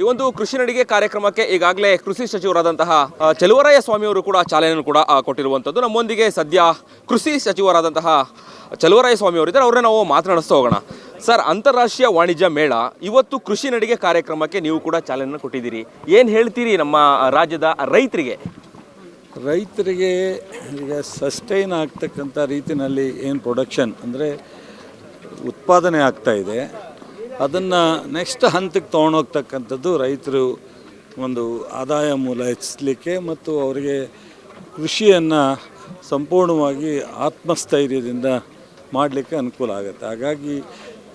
ಈ ಒಂದು ಕೃಷಿ ನಡಿಗೆ ಕಾರ್ಯಕ್ರಮಕ್ಕೆ ಈಗಾಗಲೇ ಕೃಷಿ ಸಚಿವರಾದಂತಹ ಚಲುವರಾಯ ಸ್ವಾಮಿಯವರು ಕೂಡ ಚಾಲನೆಯನ್ನು ಕೂಡ ಕೊಟ್ಟಿರುವಂಥದ್ದು. ನಮ್ಮೊಂದಿಗೆ ಸದ್ಯ ಕೃಷಿ ಸಚಿವರಾದಂತಹ ಚಲುವರಾಯ ಸ್ವಾಮಿಯವರಿದ್ದಾರೆ, ಅವರನ್ನ ನಾವು ಮಾತನಾಡಿಸ್ತಾ ಹೋಗೋಣ. ಸರ್, ಅಂತಾರಾಷ್ಟ್ರೀಯ ವಾಣಿಜ್ಯ ಮೇಳ ಇವತ್ತು ಕೃಷಿ ನಡಿಗೆ ಕಾರ್ಯಕ್ರಮಕ್ಕೆ ನೀವು ಕೂಡ ಚಾಲನೆಯನ್ನು ಕೊಟ್ಟಿದ್ದೀರಿ. ಏನು ಹೇಳ್ತೀರಿ ನಮ್ಮ ರಾಜ್ಯದ ರೈತರಿಗೆ? ಈಗ ಸಸ್ಟೈನ್ ಆಗ್ತಕ್ಕಂಥ ರೀತಿಯಲ್ಲಿ ಏನು ಪ್ರೊಡಕ್ಷನ್ ಅಂದರೆ ಉತ್ಪಾದನೆ ಆಗ್ತಾಯಿದೆ, ಅದನ್ನು ನೆಕ್ಸ್ಟ್ ಹಂತಕ್ಕೆ ತೊಗೊಂಡೋಗ್ತಕ್ಕಂಥದ್ದು ರೈತರು ಒಂದು ಆದಾಯ ಮೂಲ ಹೆಚ್ಚಿಸಲಿಕ್ಕೆ ಮತ್ತು ಅವರಿಗೆ ಕೃಷಿಯನ್ನು ಸಂಪೂರ್ಣವಾಗಿ ಆತ್ಮಸ್ಥೈರ್ಯದಿಂದ ಮಾಡಲಿಕ್ಕೆ ಅನುಕೂಲ ಆಗುತ್ತೆ. ಹಾಗಾಗಿ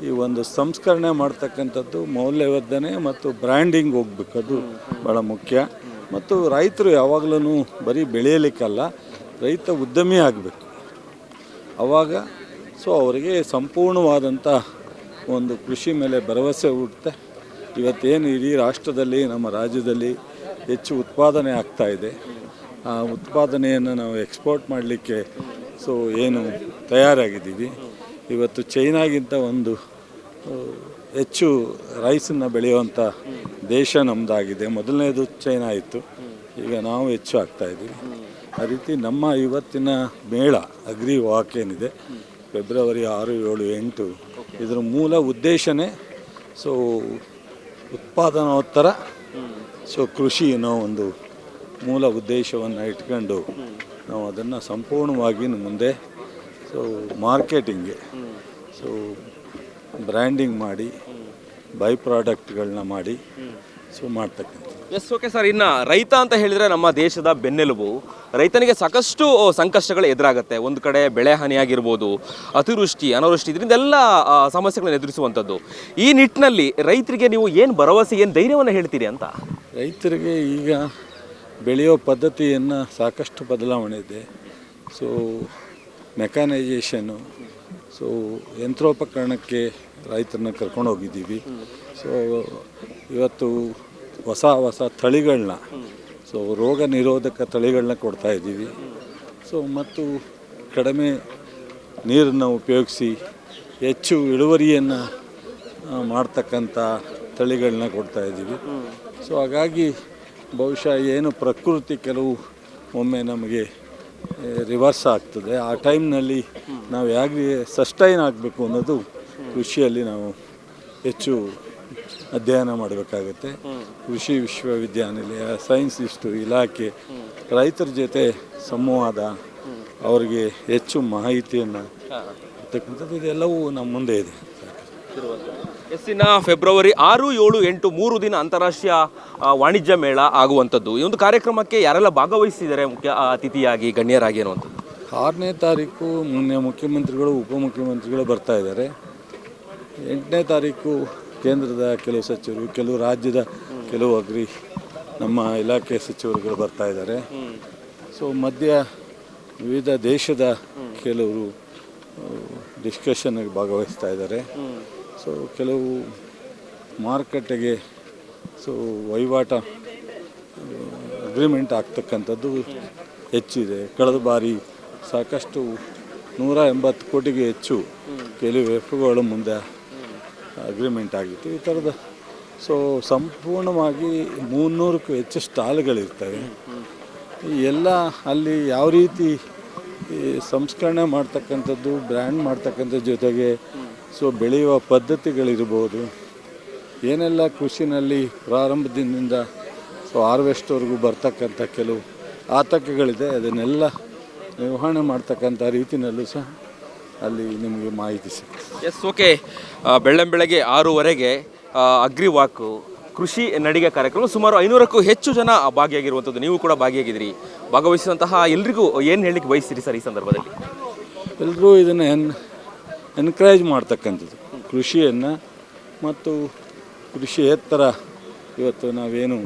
ಈ ಒಂದು ಸಂಸ್ಕರಣೆ ಮಾಡ್ತಕ್ಕಂಥದ್ದು ಮೌಲ್ಯವರ್ಧನೆ ಮತ್ತು ಬ್ರ್ಯಾಂಡಿಂಗ್ ಹೋಗ್ಬೇಕು, ಅದು ಭಾಳ ಮುಖ್ಯ. ಮತ್ತು ರೈತರು ಯಾವಾಗಲೂ ಬರೀ ಬೆಳೆಯಲಿಕ್ಕಲ್ಲ, ರೈತ ಉದ್ಯಮಿ ಆಗಬೇಕು. ಆವಾಗ ಅವರಿಗೆ ಸಂಪೂರ್ಣವಾದಂಥ ಒಂದು ಕೃಷಿ ಮೇಲೆ ಭರವಸೆ ಹುಟ್ಟುತ್ತೆ. ಇವತ್ತೇನು ಇಡೀ ರಾಷ್ಟ್ರದಲ್ಲಿ ನಮ್ಮ ರಾಜ್ಯದಲ್ಲಿ ಹೆಚ್ಚು ಉತ್ಪಾದನೆ ಆಗ್ತಾಯಿದೆ, ಆ ಉತ್ಪಾದನೆಯನ್ನು ನಾವು ಎಕ್ಸ್ಪೋರ್ಟ್ ಮಾಡಲಿಕ್ಕೆ ಏನು ತಯಾರಾಗಿದ್ದೀವಿ. ಇವತ್ತು ಚೈನಾಗಿಂತ ಒಂದು ಹೆಚ್ಚು ರೈಸನ್ನು ಬೆಳೆಯುವಂಥ ದೇಶ ನಮ್ಮದಾಗಿದೆ. ಮೊದಲನೇದು ಚೈನಾ ಇತ್ತು, ಈಗ ನಾವು ಹೆಚ್ಚು ಆಗ್ತಾಯಿದ್ದೀವಿ. ಆ ರೀತಿ ನಮ್ಮ ಇವತ್ತಿನ ಮೇಳ ಅಗ್ರಿ ವಾಕ್ ಏನಿದೆ, ಫೆಬ್ರವರಿ 6, 7, 8, ಇದರ ಮೂಲ ಉದ್ದೇಶನೇ ಉತ್ಪಾದನೋತ್ತರ ಕೃಷಿ ಅನ್ನೋ ಒಂದು ಮೂಲ ಉದ್ದೇಶವನ್ನು ಇಟ್ಕೊಂಡು ನಾವು ಅದನ್ನು ಸಂಪೂರ್ಣವಾಗಿ ಮುಂದೆ ಮಾರ್ಕೆಟಿಂಗ್ಗೆ ಬ್ರ್ಯಾಂಡಿಂಗ್ ಮಾಡಿ ಬೈ ಪ್ರಾಡಕ್ಟ್ಗಳನ್ನ ಮಾಡಿ ಮಾಡ್ತಕ್ಕಂಥ. ಓಕೆ ಸರ್, ಇನ್ನು ರೈತ ಅಂತ ಹೇಳಿದರೆ ನಮ್ಮ ದೇಶದ ಬೆನ್ನೆಲುಬು. ರೈತನಿಗೆ ಸಾಕಷ್ಟು ಸಂಕಷ್ಟಗಳು ಎದುರಾಗುತ್ತೆ. ಒಂದು ಕಡೆ ಬೆಳೆ ಹಾನಿಯಾಗಿರ್ಬೋದು, ಅತಿವೃಷ್ಟಿ, ಅನಾವೃಷ್ಟಿ, ಇದರಿಂದೆಲ್ಲ ಸಮಸ್ಯೆಗಳನ್ನು ಎದುರಿಸುವಂಥದ್ದು. ಈ ನಿಟ್ಟಿನಲ್ಲಿ ರೈತರಿಗೆ ನೀವು ಏನು ಭರವಸೆ, ಏನು ಧೈರ್ಯವನ್ನು ಹೇಳ್ತೀರಿ ಅಂತ? ರೈತರಿಗೆ ಈಗ ಬೆಳೆಯೋ ಪದ್ಧತಿಯನ್ನು ಸಾಕಷ್ಟು ಬದಲಾವಣೆ ಇದೆ. ಮೆಕ್ಯಾನೈಜೇಷನ್ನು, ಯಂತ್ರೋಪಕರಣಕ್ಕೆ ರೈತರನ್ನ ಕರ್ಕೊಂಡು ಹೋಗಿದ್ದೀವಿ. ಇವತ್ತು ಹೊಸ ತಳಿಗಳನ್ನ ರೋಗ ನಿರೋಧಕ ತಳಿಗಳನ್ನ ಕೊಡ್ತಾಯಿದ್ದೀವಿ. ಮತ್ತು ಕಡಿಮೆ ನೀರನ್ನು ಉಪಯೋಗಿಸಿ ಹೆಚ್ಚು ಇಳುವರಿಯನ್ನು ಮಾಡ್ತಕ್ಕಂಥ ತಳಿಗಳನ್ನ ಕೊಡ್ತಾಯಿದ್ದೀವಿ. ಹಾಗಾಗಿ ಬಹುಶಃ ಏನು ಪ್ರಕೃತಿ ಕೆಲವು ಒಮ್ಮೆ ನಮಗೆ ರಿವರ್ಸ್ ಆಗ್ತದೆ, ಆ ಟೈಮ್ನಲ್ಲಿ ನಾವು ಹೇಗೆ ಸಸ್ಟೈನ್ ಆಗಬೇಕು ಅನ್ನೋದು ಕೃಷಿಯಲ್ಲಿ ನಾವು ಹೆಚ್ಚು ಅಧ್ಯಯನ ಮಾಡಬೇಕಾಗುತ್ತೆ. ಕೃಷಿ ವಿಶ್ವವಿದ್ಯಾನಿಲಯ, ಸೈನ್ಸ್ ಇಲಾಖೆ ರೈತರ ಜೊತೆ ಸಂವಾದ, ಅವರಿಗೆ ಹೆಚ್ಚು ಮಾಹಿತಿಯನ್ನು ಇರ್ತಕ್ಕಂಥದ್ದು ಇದೆಲ್ಲವೂ ನಮ್ಮ ಮುಂದೆ ಇದೆ. ಎಸ್ಸಿನ ಫೆಬ್ರವರಿ 6, 7, 8 3 ದಿನ ಅಂತಾರಾಷ್ಟ್ರೀಯ ವಾಣಿಜ್ಯ ಮೇಳ ಆಗುವಂಥದ್ದು. ಈ ಒಂದು ಕಾರ್ಯಕ್ರಮಕ್ಕೆ ಯಾರೆಲ್ಲ ಭಾಗವಹಿಸಿದ್ದಾರೆ ಮುಖ್ಯ ಅತಿಥಿಯಾಗಿ, ಗಣ್ಯರಾಗಿ ಅನ್ನುವಂಥದ್ದು? 6ನೇ ತಾರೀಕು ಮೊನ್ನೆ ಮುಖ್ಯಮಂತ್ರಿಗಳು, ಉಪಮುಖ್ಯಮಂತ್ರಿಗಳು ಬರ್ತಾ ಇದ್ದಾರೆ. 8ನೇ ತಾರೀಕು ಕೇಂದ್ರದ ಕೆಲವು ಸಚಿವರು, ಕೆಲವು ರಾಜ್ಯದ ಕೆಲವು ನಮ್ಮ ಇಲಾಖೆ ಸಚಿವರುಗಳು ಬರ್ತಾ ಇದ್ದಾರೆ. ಮಧ್ಯ ವಿವಿಧ ದೇಶದ ಕೆಲವರು ಡಿಸ್ಕಷನ್ಗೆ ಭಾಗವಹಿಸ್ತಾ ಇದ್ದಾರೆ. ಕೆಲವು ಮಾರುಕಟ್ಟೆಗೆ ವಹಿವಾಟ ಅಗ್ರಿಮೆಂಟ್ ಆಗ್ತಕ್ಕಂಥದ್ದು ಹೆಚ್ಚಿದೆ. ಕಳೆದ ಬಾರಿ ಸಾಕಷ್ಟು 180 ಕೋಟಿಗೆ ಹೆಚ್ಚು ಕೆಲವು ಎಫ್ಗಳು ಮುಂದೆ ಅಗ್ರಿಮೆಂಟ್ ಆಗಿತ್ತು. ಈ ಥರದ ಸಂಪೂರ್ಣವಾಗಿ 300ಕ್ಕೂ ಹೆಚ್ಚು ಸ್ಟಾಲ್ಗಳಿರ್ತವೆ. ಎಲ್ಲ ಅಲ್ಲಿ ಯಾವ ರೀತಿ ಸಂಸ್ಕರಣೆ ಮಾಡ್ತಕ್ಕಂಥದ್ದು, ಬ್ರ್ಯಾಂಡ್ ಮಾಡ್ತಕ್ಕಂಥ ಜೊತೆಗೆ ಬೆಳೆಯುವ ಪದ್ಧತಿಗಳಿರ್ಬೋದು, ಏನೆಲ್ಲ ಕೃಷಿನಲ್ಲಿ ಪ್ರಾರಂಭದಿಂದ ಹಾರ್ವೆಸ್ಟ್ವರೆಗೂ ಬರ್ತಕ್ಕಂಥ ಕೆಲವು ಆತಂಕಗಳಿದೆ, ಅದನ್ನೆಲ್ಲ ನಿರ್ವಹಣೆ ಮಾಡ್ತಕ್ಕಂಥ ರೀತಿಯಲ್ಲೂ ಸಹ ಅಲ್ಲಿ ನಿಮಗೆ ಮಾಹಿತಿ ಸಿಗುತ್ತೆ. ಓಕೆ, ಬೆಳ್ಳಂಬೆಳಗ್ಗೆ 6:00 ಅಗ್ರಿ ವಾಕು ಕೃಷಿ ನಡಿಗೆ ಕಾರ್ಯಕ್ರಮ, ಸುಮಾರು 500ಕ್ಕೂ ಹೆಚ್ಚು ಜನ ಭಾಗಿಯಾಗಿರುವಂಥದ್ದು. ನೀವು ಕೂಡ ಭಾಗಿಯಾಗಿದ್ದೀರಿ. ಭಾಗವಹಿಸಿದಂತಹ ಎಲ್ರಿಗೂ ಏನು ಹೇಳಲಿಕ್ಕೆ ಬಯಸ್ತೀರಿ ಸರ್ ಈ ಸಂದರ್ಭದಲ್ಲಿ? ಎಲ್ಲರೂ ಇದನ್ನು ಎನ್ಕರೇಜ್ ಮಾಡ್ತಕ್ಕಂಥದ್ದು ಕೃಷಿಯನ್ನು, ಮತ್ತು ಕೃಷಿಯೇತರ ಇವತ್ತು ನಾವೇನು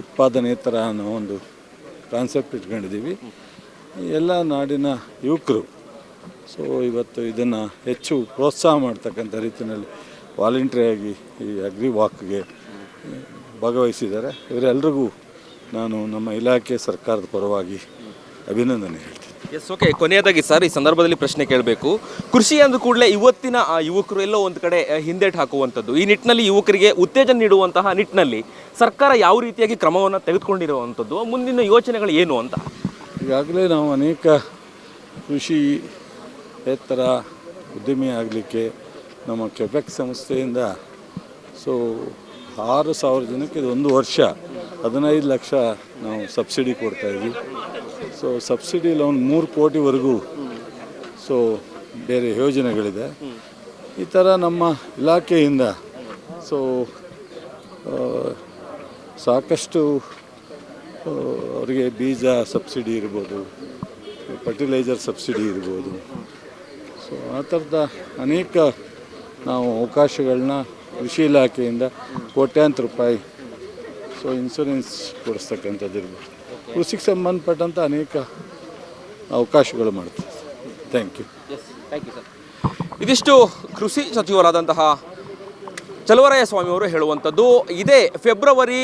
ಉತ್ಪಾದನೆಯೇತರ ಅನ್ನೋ ಒಂದು ಕಾನ್ಸೆಪ್ಟ್ ಇಟ್ಕೊಂಡಿದ್ದೀವಿ. ಎಲ್ಲ ನಾಡಿನ ಯುವಕರು ಇವತ್ತು ಇದನ್ನು ಹೆಚ್ಚು ಪ್ರೋತ್ಸಾಹ ಮಾಡ್ತಕ್ಕಂಥ ರೀತಿಯಲ್ಲಿ ವಾಲಂಟ್ರಿಯಾಗಿ ಈ ಅಗ್ರಿ ವಾಕ್ಗೆ ಭಾಗವಹಿಸಿದ್ದಾರೆ. ಇವರೆಲ್ಲರಿಗೂ ನಾನು ನಮ್ಮ ಇಲಾಖೆ ಸರ್ಕಾರದ ಪರವಾಗಿ ಅಭಿನಂದನೆ ಹೇಳ್ತೀನಿ. S, okay. ಕೊನೆಯದಾಗಿ ಸರ್, ಈ ಸಂದರ್ಭದಲ್ಲಿ ಪ್ರಶ್ನೆ ಕೇಳಬೇಕು. ಕೃಷಿ ಅಂದ ಕೂಡಲೇ ಇವತ್ತಿನ ಯುವಕರು ಎಲ್ಲೋ ಒಂದು ಕಡೆ ಹಿಂದೇಟು ಹಾಕುವಂಥದ್ದು. ಈ ನಿಟ್ಟಿನಲ್ಲಿ ಯುವಕರಿಗೆ ಉತ್ತೇಜನ ನೀಡುವಂತಹ ನಿಟ್ಟಿನಲ್ಲಿ ಸರ್ಕಾರ ಯಾವ ರೀತಿಯಾಗಿ ಕ್ರಮವನ್ನು ತೆಗೆದುಕೊಂಡಿರುವಂಥದ್ದು, ಮುಂದಿನ ಯೋಚನೆಗಳು ಏನು ಅಂತ? ಈಗಾಗಲೇ ನಾವು ಅನೇಕ ಕೃಷಿ ಎತ್ತರ ಉದ್ಯಮಿ ಆಗಲಿಕ್ಕೆ ನಮ್ಮ ಕೆಬೆಕ್ ಸಂಸ್ಥೆಯಿಂದ 6,000 ಜನಕ್ಕೆ ಇದು 1 ವರ್ಷ 15 ಲಕ್ಷ ನಾವು ಸಬ್ಸಿಡಿ ಕೊಡ್ತಾಯಿದ್ವಿ. ಸಬ್ಸಿಡಿ ಲೋನ್ 3 ಕೋಟಿವರೆಗೂ ಬೇರೆ ಯೋಜನೆಗಳಿದೆ. ಈ ಥರ ನಮ್ಮ ಇಲಾಖೆಯಿಂದ ಸಾಕಷ್ಟು ಅವರಿಗೆ ಬೀಜ ಸಬ್ಸಿಡಿ ಇರ್ಬೋದು, ಫರ್ಟಿಲೈಸರ್ ಸಬ್ಸಿಡಿ ಇರ್ಬೋದು. ಆ ಥರದ ಅನೇಕ ನಾವು ಅವಕಾಶಗಳನ್ನ ಕೃಷಿ ಇಲಾಖೆಯಿಂದ ಕೋಟ್ಯಾಂತರ ರೂಪಾಯಿ ಇನ್ಶೂರೆನ್ಸ್ ಕೊಡಿಸ್ತಕ್ಕಂಥದ್ದು ಇರ್ಬೋದು, ಕೃಷಿಗೆ ಸಂಬಂಧಪಟ್ಟಂಥ ಅನೇಕ ಅವಕಾಶಗಳು ಮಾಡ್ತೀವಿ. Thank you sir. ಇದಿಷ್ಟು ಕೃಷಿ ಸಚಿವರಾದಂತಹ ಚಲುವರಾಯ ಸ್ವಾಮಿಯವರು ಹೇಳುವಂಥದ್ದು. ಇದೇ ಫೆಬ್ರವರಿ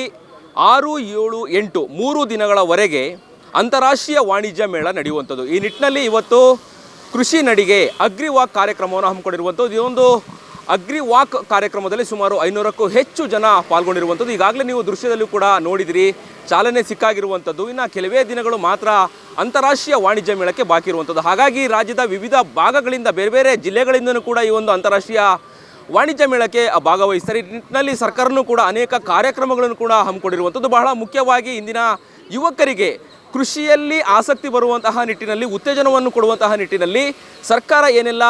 6, 7, 8 3 ದಿನಗಳವರೆಗೆ ಅಂತಾರಾಷ್ಟ್ರೀಯ ವಾಣಿಜ್ಯ ಮೇಳ ನಡೆಯುವಂಥದ್ದು. ಈ ನಿಟ್ಟಿನಲ್ಲಿ ಇವತ್ತು ಕೃಷಿ ನಡಿಗೆ ಅಗ್ರಿವಾಕ್ ಕಾರ್ಯಕ್ರಮವನ್ನು ಹಮ್ಮಿಕೊಂಡಿರುವಂಥದ್ದು. ಈ ಒಂದು ಅಗ್ರಿವಾಕ್ ಕಾರ್ಯಕ್ರಮದಲ್ಲಿ ಸುಮಾರು 500ಕ್ಕೂ ಹೆಚ್ಚು ಜನ ಪಾಲ್ಗೊಂಡಿರುವಂಥದ್ದು. ಈಗಾಗಲೇ ನೀವು ದೃಶ್ಯದಲ್ಲೂ ಕೂಡ ನೋಡಿದಿರಿ, ಚಾಲನೆ ಸಿಕ್ಕಾಗಿರುವಂಥದ್ದು. ಇನ್ನು ಕೆಲವೇ ದಿನಗಳು ಮಾತ್ರ ಅಂತಾರಾಷ್ಟ್ರೀಯ ವಾಣಿಜ್ಯ ಮೇಳಕ್ಕೆ ಬಾಕಿ ಇರುವಂಥದ್ದು. ಹಾಗಾಗಿ ರಾಜ್ಯದ ವಿವಿಧ ಭಾಗಗಳಿಂದ, ಬೇರೆ ಬೇರೆ ಜಿಲ್ಲೆಗಳಿಂದಲೂ ಕೂಡ ಈ ಒಂದು ಅಂತಾರಾಷ್ಟ್ರೀಯ ವಾಣಿಜ್ಯ ಮೇಳಕ್ಕೆ ಭಾಗವಹಿಸ್ತಾರೆ. ಈ ನಿಟ್ಟಿನಲ್ಲಿ ಸರ್ಕಾರನೂ ಕೂಡ ಅನೇಕ ಕಾರ್ಯಕ್ರಮಗಳನ್ನು ಕೂಡ ಹಮ್ಮಿಕೊಂಡಿರುವಂಥದ್ದು. ಬಹಳ ಮುಖ್ಯವಾಗಿ ಇಂದಿನ ಯುವಕರಿಗೆ ಕೃಷಿಯಲ್ಲಿ ಆಸಕ್ತಿ ಬರುವಂತಹ ನಿಟ್ಟಿನಲ್ಲಿ, ಉತ್ತೇಜನವನ್ನು ಕೊಡುವಂತಹ ನಿಟ್ಟಿನಲ್ಲಿ ಸರ್ಕಾರ ಏನೆಲ್ಲ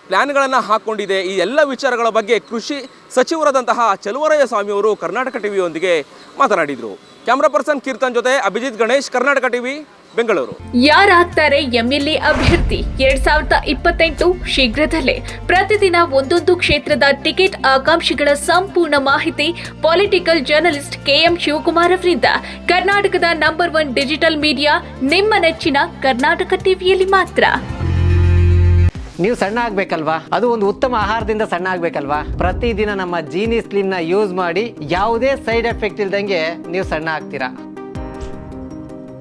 ಪ್ಲ್ಯಾನ್ಗಳನ್ನು ಹಾಕ್ಕೊಂಡಿದೆ, ಈ ಎಲ್ಲ ವಿಚಾರಗಳ ಬಗ್ಗೆ ಕೃಷಿ ಸಚಿವರಾದಂತಹ ಚಲುವರಾಯ ಸ್ವಾಮಿಯವರು ಕರ್ನಾಟಕ ಟಿವಿಯೊಂದಿಗೆ ಮಾತನಾಡಿದರು. ಕ್ಯಾಮ್ರಾ ಪರ್ಸನ್ ಕೀರ್ತನ್ ಜೊತೆ ಅಭಿಜಿತ್ ಗಣೇಶ್, ಕರ್ನಾಟಕ ಟಿವಿ, ಬೆಂಗಳೂರು. ಯಾರಾಗ್ತಾರೆ ಎಂಎಲ್ಎ ಅಭ್ಯರ್ಥಿ 2028 ಶೀಘ್ರದಲ್ಲೇ. ಪ್ರತಿದಿನ ಒಂದೊಂದು ಕ್ಷೇತ್ರದ ಟಿಕೆಟ್ ಆಕಾಂಕ್ಷಿಗಳ ಸಂಪೂರ್ಣ ಮಾಹಿತಿ ಪೊಲಿಟಿಕಲ್ ಜರ್ನಲಿಸ್ಟ್ KM ಶಿವಕುಮಾರ್ ಅವರಿಂದ. ಕರ್ನಾಟಕದ ನಂಬರ್ 1 ಡಿಜಿಟಲ್ ಮೀಡಿಯಾ ನಿಮ್ಮ ನೆಚ್ಚಿನ ಕರ್ನಾಟಕ ಟಿವಿಯಲ್ಲಿ ಮಾತ್ರ. ನೀವು ಸಣ್ಣ ಆಗ್ಬೇಕಲ್ವಾ? ಅದು ಒಂದು ಉತ್ತಮ ಆಹಾರದಿಂದ ಸಣ್ಣ ಆಗ್ಬೇಕಲ್ವಾ? ಪ್ರತಿದಿನ ನಮ್ಮ ಜೀನಿ ಸ್ಲಿಮ್ ನ ಯೂಸ್ ಮಾಡಿ ಯಾವುದೇ ಸೈಡ್ ಎಫೆಕ್ಟ್ ಇಲ್ದಂಗೆ ನೀವು ಸಣ್ಣ ಆಗ್ತೀರಾ.